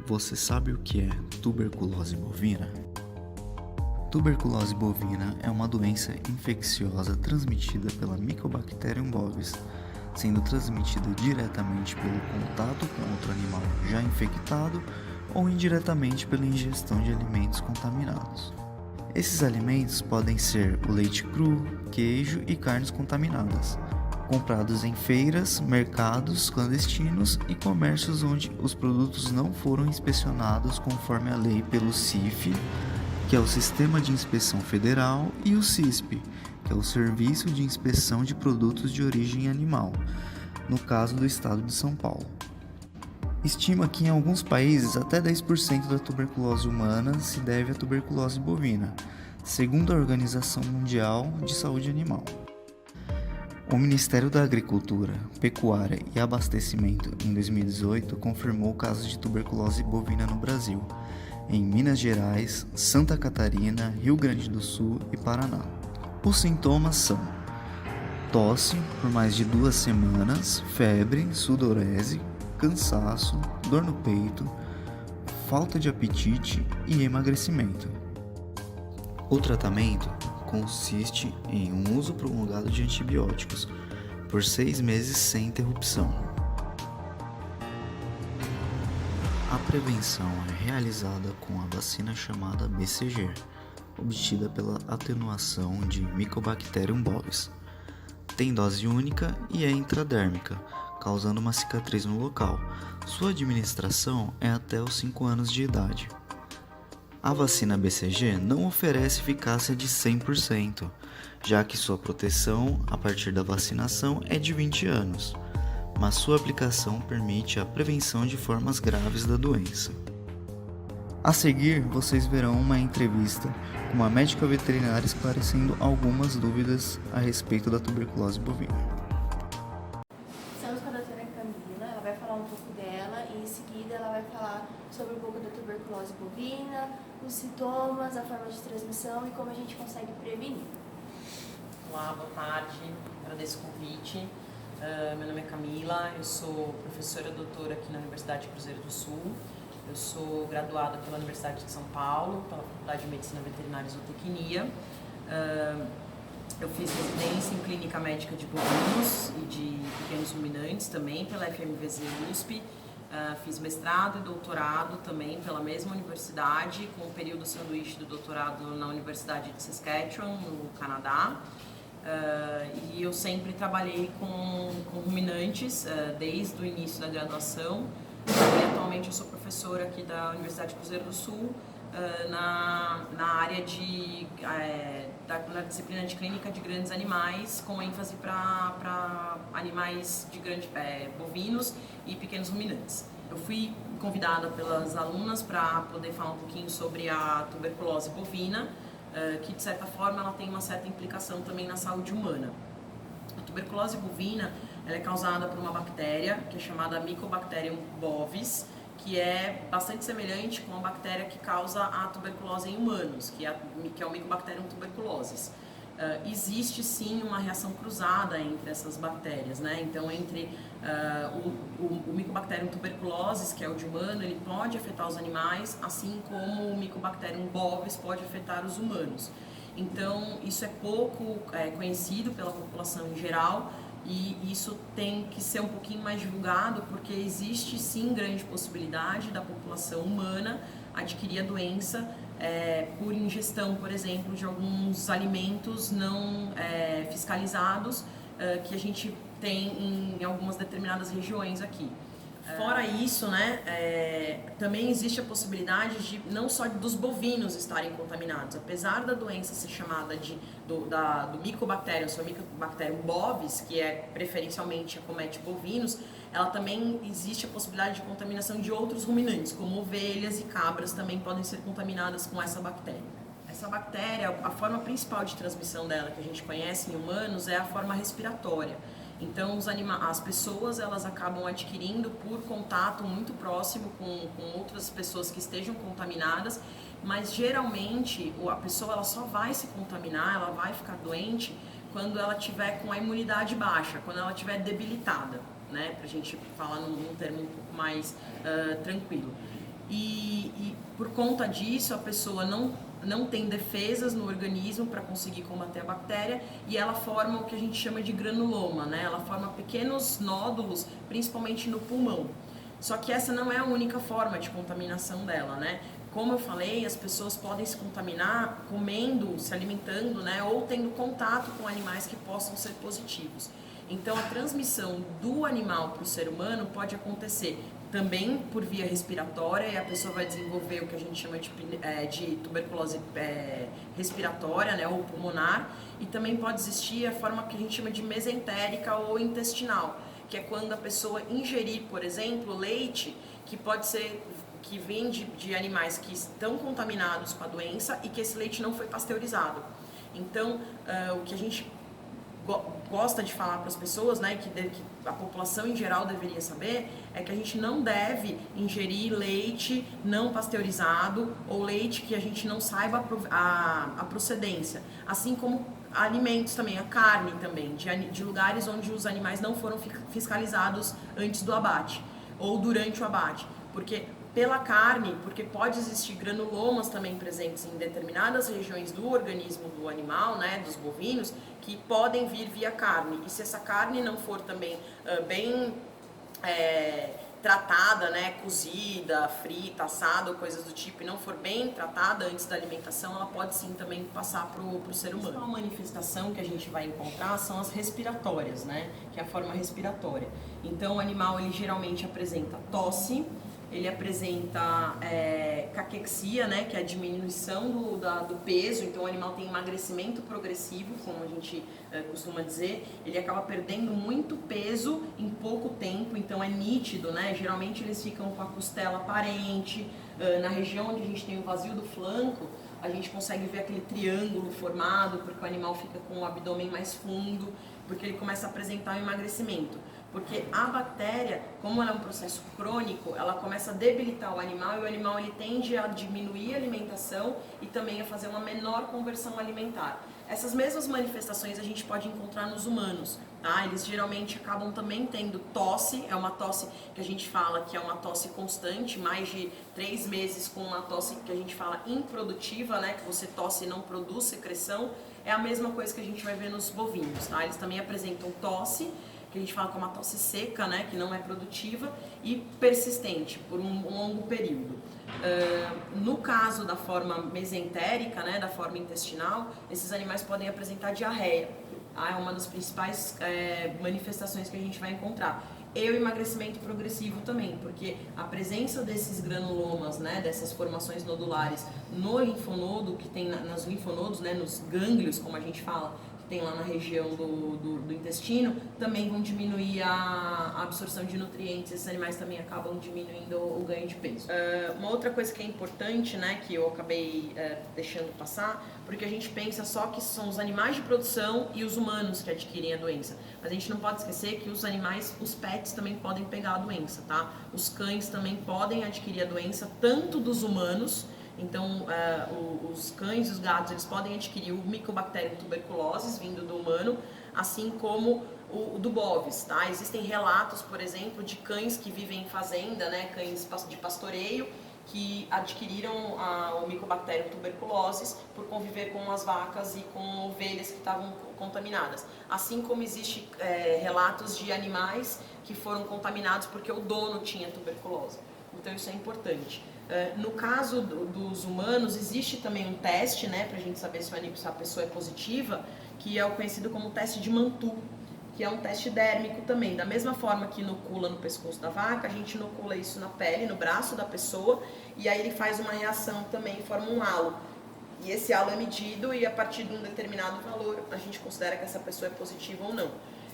Você sabe o que é tuberculose bovina? Tuberculose bovina é uma doença infecciosa transmitida pela Mycobacterium bovis, sendo transmitida diretamente pelo contato com outro animal já infectado ou indiretamente pela ingestão de alimentos contaminados. Esses alimentos podem ser o leite cru, queijo e carnes contaminadas, comprados em feiras, mercados clandestinos e comércios onde os produtos não foram inspecionados conforme a lei pelo CIF, que é o Sistema de Inspeção Federal, e o CISP, que é o Serviço de Inspeção de Produtos de Origem Animal, no caso do estado de São Paulo. Estima que em alguns países até 10% da tuberculose humana se deve à tuberculose bovina, segundo a Organização Mundial de Saúde Animal. O Ministério da Agricultura, Pecuária e Abastecimento, em 2018, confirmou casos de tuberculose bovina no Brasil, em Minas Gerais, Santa Catarina, Rio Grande do Sul e Paraná. Os sintomas são tosse por mais de 2 semanas, febre, sudorese, cansaço, dor no peito, falta de apetite e emagrecimento. O tratamento consiste em um uso prolongado de antibióticos por 6 meses sem interrupção. A prevenção é realizada com a vacina chamada BCG, obtida pela atenuação de Mycobacterium bovis. Tem dose única e é intradérmica, causando uma cicatriz no local. Sua administração é até os 5 anos de idade. A vacina BCG não oferece eficácia de 100%, já que sua proteção a partir da vacinação é de 20 anos, mas sua aplicação permite a prevenção de formas graves da doença. A seguir, vocês verão uma entrevista com uma médica veterinária esclarecendo algumas dúvidas a respeito da tuberculose bovina. Estamos com a doutora Camila, ela vai falar um pouco dela e em seguida ela vai falar sobre um pouco da tuberculose bovina, os sintomas, a forma de transmissão e como a gente consegue prevenir. Olá, boa tarde, agradeço o convite. Meu nome é Camila, eu sou professora doutora aqui na Universidade Cruzeiro do Sul. Eu sou graduada pela Universidade de São Paulo, pela Faculdade de Medicina Veterinária e Zootecnia. Eu fiz residência em Clínica Médica de Bovinos e de Pequenos Ruminantes também pela FMVZ USP. Fiz mestrado e doutorado também pela mesma universidade, com o período sanduíche do doutorado na Universidade de Saskatchewan, no Canadá. E eu sempre trabalhei com ruminantes desde o início da graduação. E atualmente eu sou professora aqui da Universidade Cruzeiro do Sul na área na disciplina de clínica de grandes animais, com ênfase para animais de bovinos e pequenos ruminantes. Eu fui convidada pelas alunas para poder falar um pouquinho sobre a tuberculose bovina, que de certa forma ela tem uma certa implicação também na saúde humana. A tuberculose bovina ela é causada por uma bactéria que é chamada Mycobacterium bovis, que é bastante semelhante com a bactéria que causa a tuberculose em humanos, que é o Mycobacterium tuberculosis. Existe sim uma reação cruzada entre essas bactérias, né? Então, entre o Mycobacterium tuberculosis, que é o de humano, ele pode afetar os animais, assim como o Mycobacterium bovis pode afetar os humanos. Então, isso é pouco conhecido pela população em geral, e isso tem que ser um pouquinho mais divulgado, porque existe sim grande possibilidade da população humana adquirir a doença por ingestão, por exemplo, de alguns alimentos não fiscalizados que a gente tem em algumas determinadas regiões aqui. Fora isso, né, também existe a possibilidade de não só dos bovinos estarem contaminados, apesar da doença ser chamada do Mycobacterium, seu Mycobacterium bovis, que preferencialmente acomete bovinos, ela também existe a possibilidade de contaminação de outros ruminantes, como ovelhas e cabras também podem ser contaminadas com essa bactéria. Essa bactéria, a forma principal de transmissão dela que a gente conhece em humanos é a forma respiratória. Então, as pessoas elas acabam adquirindo por contato muito próximo com outras pessoas que estejam contaminadas, mas geralmente a pessoa ela só vai se contaminar, ela vai ficar doente quando ela tiver com a imunidade baixa, quando ela estiver debilitada, né? Pra gente falar num termo um pouco mais tranquilo. e por conta disso a pessoa não tem defesas no organismo para conseguir combater a bactéria e ela forma o que a gente chama de granuloma, né? Ela forma pequenos nódulos, principalmente no pulmão. Só que essa não é a única forma de contaminação dela, né? Como eu falei, as pessoas podem se contaminar comendo, se alimentando, né? Ou tendo contato com animais que possam ser positivos. Então, a transmissão do animal para o ser humano pode acontecer também por via respiratória, e a pessoa vai desenvolver o que a gente chama de tuberculose respiratória, né, ou pulmonar, e também pode existir a forma que a gente chama de mesentérica ou intestinal, que é quando a pessoa ingerir, por exemplo, leite, que pode ser que vem de animais que estão contaminados com a doença e que esse leite não foi pasteurizado. Então, o que a gente gosta de falar para as pessoas, né, que a população em geral deveria saber, é que a gente não deve ingerir leite não pasteurizado ou leite que a gente não saiba a procedência, assim como alimentos também, a carne também, de lugares onde os animais não foram fiscalizados antes do abate ou durante o abate, porque pela carne, porque pode existir granulomas também presentes em determinadas regiões do organismo do animal, né, dos bovinos, que podem vir via carne. E se essa carne não for também bem tratada, né, cozida, frita, assada ou coisas do tipo, e não for bem tratada antes da alimentação, ela pode sim também passar para o ser humano. A manifestação que a gente vai encontrar são as respiratórias, né, que é a forma respiratória. Então o animal ele geralmente apresenta tosse, ele apresenta caquexia, né, que é a diminuição do peso, então o animal tem emagrecimento progressivo, como a gente costuma dizer, ele acaba perdendo muito peso em pouco tempo, então é nítido, né, geralmente eles ficam com a costela aparente, na região onde a gente tem o vazio do flanco, a gente consegue ver aquele triângulo formado, porque o animal fica com o abdômen mais fundo, porque ele começa a apresentar um emagrecimento. Porque a bactéria, como ela é um processo crônico, ela começa a debilitar o animal e o animal ele tende a diminuir a alimentação e também a fazer uma menor conversão alimentar. Essas mesmas manifestações a gente pode encontrar nos humanos, tá? Eles geralmente acabam também tendo tosse, é uma tosse que a gente fala que é uma tosse constante, mais de 3 meses com uma tosse que a gente fala improdutiva, né? Que você tosse e não produz secreção, é a mesma coisa que a gente vai ver nos bovinos, tá? Eles também apresentam tosse, que a gente fala que é uma tosse seca, né, que não é produtiva e persistente por um longo período. No caso da forma mesentérica, né, da forma intestinal, esses animais podem apresentar diarreia. Tá? É uma das principais manifestações que a gente vai encontrar. E o emagrecimento progressivo também, porque a presença desses granulomas, né, dessas formações nodulares no linfonodo, que tem nos linfonodos, né, nos gânglios, como a gente fala, tem lá na região do intestino, também vão diminuir a absorção de nutrientes, esses animais também acabam diminuindo o ganho de peso. Uma outra coisa que é importante, né, que eu acabei deixando passar, porque a gente pensa só que são os animais de produção e os humanos que adquirem a doença, mas a gente não pode esquecer que os animais, os pets também podem pegar a doença, tá? Os cães também podem adquirir a doença, tanto dos humanos. Então, os cães e os gatos, eles podem adquirir o Mycobacterium tuberculosis vindo do humano, assim como o do bovis, tá? Existem relatos, por exemplo, de cães que vivem em fazenda, né, cães de pastoreio, que adquiriram o Mycobacterium tuberculosis por conviver com as vacas e com ovelhas que estavam contaminadas. Assim como existe relatos de animais que foram contaminados porque o dono tinha tuberculose. Então, isso é importante. No caso dos humanos, existe também um teste, né, para a gente saber se a pessoa é positiva, que é o conhecido como teste de Mantoux, que é um teste dérmico também. Da mesma forma que inocula no pescoço da vaca, a gente inocula isso na pele, no braço da pessoa, e aí ele faz uma reação também, forma um halo. E esse halo é medido e a partir de um determinado valor a gente considera que essa pessoa é positiva ou não.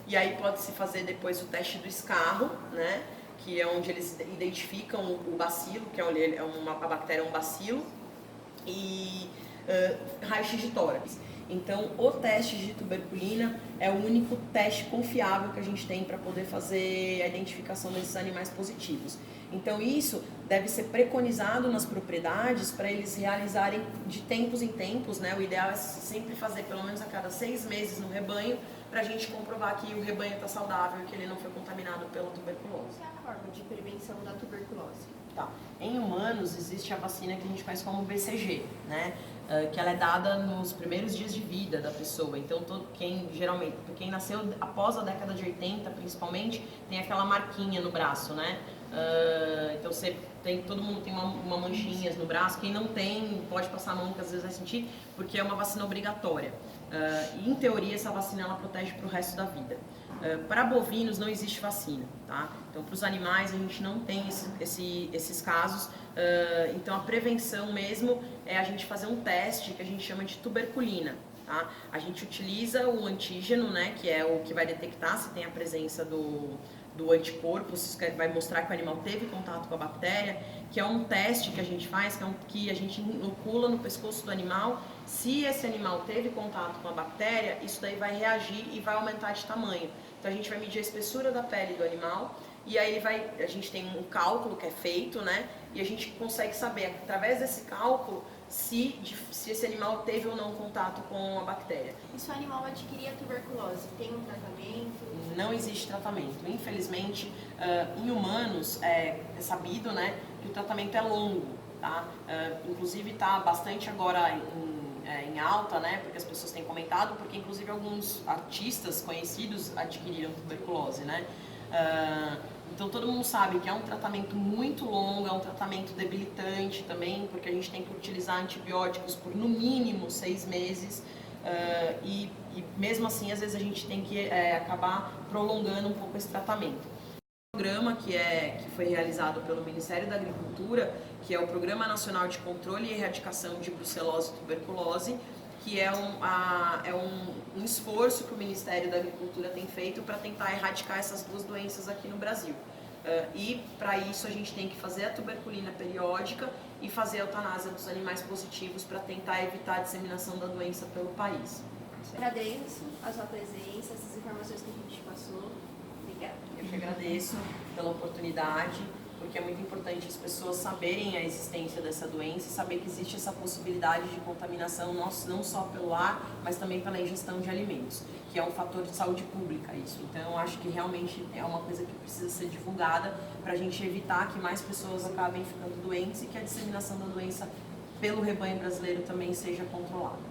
E aí pode-se fazer depois o teste do escarro, né? Que é onde eles identificam o bacilo, que a bactéria é um bacilo, e raio-x de tórax. Então, o teste de tuberculina é o único teste confiável que a gente tem para poder fazer a identificação desses animais positivos. Então, isso deve ser preconizado nas propriedades para eles realizarem de tempos em tempos, né? O ideal é sempre fazer pelo menos a cada 6 meses no rebanho, para a gente comprovar que o rebanho está saudável e que ele não foi contaminado pela tuberculose. Qual é a forma de prevenção da tuberculose? Tá. Em humanos existe a vacina que a gente conhece como BCG, né? Que ela é dada nos primeiros dias de vida da pessoa. Então, quem nasceu após a década de 80, principalmente, tem aquela marquinha no braço, né? Então, todo mundo tem uma manchinha no braço. Quem não tem, pode passar a mão, que às vezes vai sentir, porque é uma vacina obrigatória. E, em teoria, essa vacina ela protege para o resto da vida. Para bovinos não existe vacina, tá? Então, para os animais a gente não tem esses casos. Então, a prevenção mesmo é a gente fazer um teste que a gente chama de tuberculina, tá? A gente utiliza o antígeno, né, que é o que vai detectar se tem a presença do anticorpo, que vai mostrar que o animal teve contato com a bactéria, que é um teste que a gente faz, que a gente inocula no pescoço do animal. Se esse animal teve contato com a bactéria, isso daí vai reagir e vai aumentar de tamanho. Então a gente vai medir a espessura da pele do animal e aí a gente tem um cálculo que é feito, né? E a gente consegue saber, através desse cálculo, se esse animal teve ou não contato com a bactéria. E se o animal adquirir a tuberculose, tem um tratamento? Não existe tratamento. Infelizmente, em humanos, é sabido, né, que o tratamento é longo, tá? Inclusive está bastante agora em alta, né, porque as pessoas têm comentado, porque inclusive alguns artistas conhecidos adquiriram tuberculose, né? Então todo mundo sabe que é um tratamento muito longo, é um tratamento debilitante também, porque a gente tem que utilizar antibióticos por no mínimo 6 meses. E mesmo assim, às vezes a gente tem que acabar prolongando um pouco esse tratamento. O programa que foi realizado pelo Ministério da Agricultura, que é o Programa Nacional de Controle e Erradicação de Brucelose e Tuberculose, que é um esforço que o Ministério da Agricultura tem feito para tentar erradicar essas duas doenças aqui no Brasil. E para isso a gente tem que fazer a tuberculina periódica e fazer a eutanásia dos animais positivos para tentar evitar a disseminação da doença pelo país. Agradeço a sua presença, essas informações que a gente passou. Obrigada. Eu que agradeço pela oportunidade, porque é muito importante as pessoas saberem a existência dessa doença e saber que existe essa possibilidade de contaminação não só pelo ar, mas também pela ingestão de alimentos, que é um fator de saúde pública isso. Então eu acho que realmente é uma coisa que precisa ser divulgada para a gente evitar que mais pessoas acabem ficando doentes e que a disseminação da doença pelo rebanho brasileiro também seja controlada.